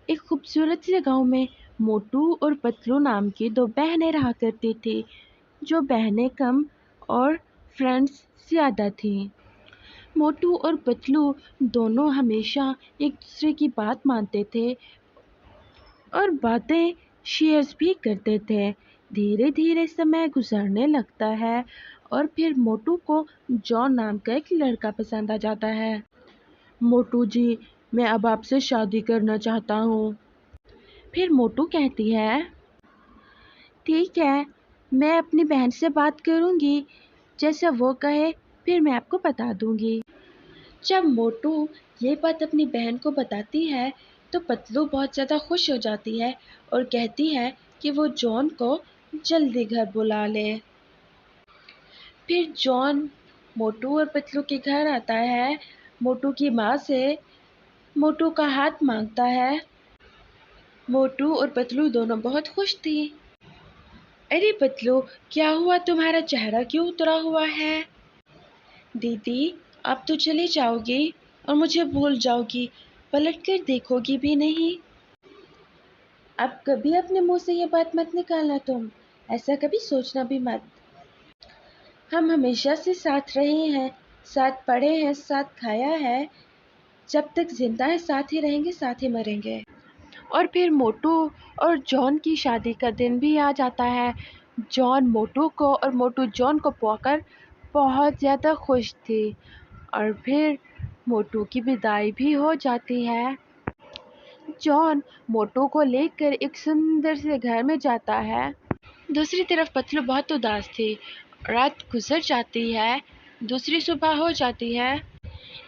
एक खूबसूरत से गांव में मोटू और पतलू नाम की दो बहनें रहा करती थी। जो बहनें कम और फ्रेंड्स ज़्यादा थीं। मोटू और पतलू दोनों हमेशा एक दूसरे की बात मानते थे और बातें शेयर भी करते थे। धीरे धीरे समय गुजरने लगता है और फिर मोटू को जॉन नाम का एक लड़का पसंद आ जाता है। मोटू जी, मैं अब आपसे शादी करना चाहता हूँ। फिर मोटू कहती है, ठीक है, मैं अपनी बहन से बात करूँगी, जैसा वो कहे फिर मैं आपको बता दूँगी। जब मोटू ये बात अपनी बहन को बताती है तो पतलू बहुत ज़्यादा खुश हो जाती है और कहती है कि वो जॉन को जल्दी घर बुला ले। फिर जॉन मोटू और पतलू के घर आता है। मोटू की माँ से मोटू का हाथ मांगता है। मोटू और पतलू दोनों बहुत खुश थी। अरे पतलू, क्या हुआ, तुम्हारा चेहरा क्यों उतरा हुआ है? दीदी, आप तो चली जाओगी और मुझे भूल जाओगी, पलट कर देखोगी भी नहीं। अब कभी अपने मुंह से ये बात मत निकालना, तुम ऐसा कभी सोचना भी मत। हम हमेशा से साथ रहे हैं, साथ पढ़े हैं, साथ खाया है, जब तक जिंदा है साथ ही रहेंगे, साथ ही मरेंगे। और फिर मोटू और जॉन की शादी का दिन भी आ जाता है। जॉन मोटू को और मोटू जॉन को पाकर बहुत ज़्यादा खुश थी। और फिर मोटू की विदाई भी हो जाती है। जॉन मोटू को लेकर एक सुंदर से घर में जाता है। दूसरी तरफ पतलू बहुत उदास थी। रात गुजर जाती है, दूसरी सुबह हो जाती है।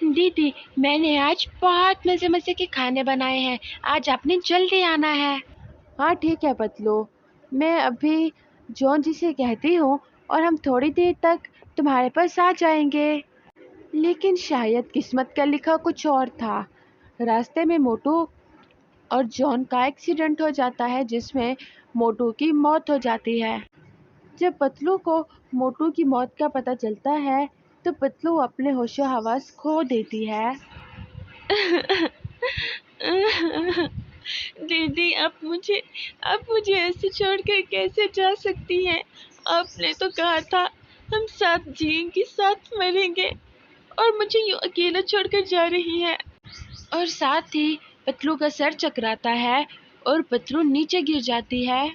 दीदी, मैंने आज बहुत मज़े मज़े के खाने बनाए हैं, आज आपने जल्दी आना है। हाँ ठीक है पतलू, मैं अभी जॉन जी से कहती हूँ और हम थोड़ी देर तक तुम्हारे पास आ जाएंगे। लेकिन शायद किस्मत का लिखा कुछ और था। रास्ते में मोटू और जॉन का एक्सीडेंट हो जाता है जिसमें मोटू की मौत हो जाती है। जब पतलू को मोटू की मौत का पता चलता है तो पतलू अपने होशो हवास खो देती है। दीदी, आप मुझे ऐसे छोड़कर कैसे जा सकती हैं? आपने तो कहा था हम साथ जिएंगे, साथ मरेंगे, और मुझे यूं अकेला छोड़कर जा रही हैं। और साथ ही पतलू का सर चकराता है और पतलू नीचे गिर जाती है।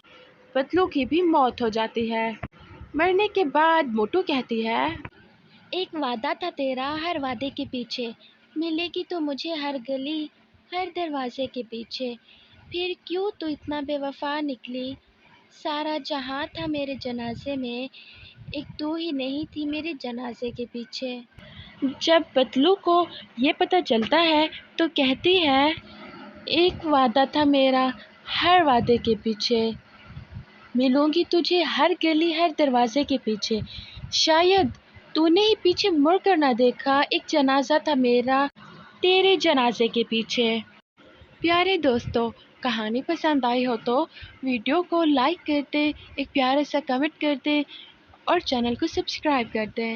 पतलू की भी मौत हो जाती है। मरने के बाद मोटू कहती है, एक वादा था तेरा हर वादे के पीछे, मिलेगी तो मुझे हर गली हर दरवाजे के पीछे। फिर क्यों तू इतना बेवफा निकली? सारा जहां था मेरे जनाजे में, एक तू ही नहीं थी मेरे जनाजे के पीछे। जब पतलू को ये पता चलता है तो कहती है, एक वादा था मेरा हर वादे के पीछे, मिलूंगी तुझे हर गली हर दरवाजे के पीछे। शायद तूने ही पीछे मुड़ कर ना देखा, एक जनाजा था मेरा तेरे जनाजे के पीछे। प्यारे दोस्तों, कहानी पसंद आई हो तो वीडियो को लाइक कर दें, एक प्यारा सा कमेंट कर दें और चैनल को सब्सक्राइब कर दें।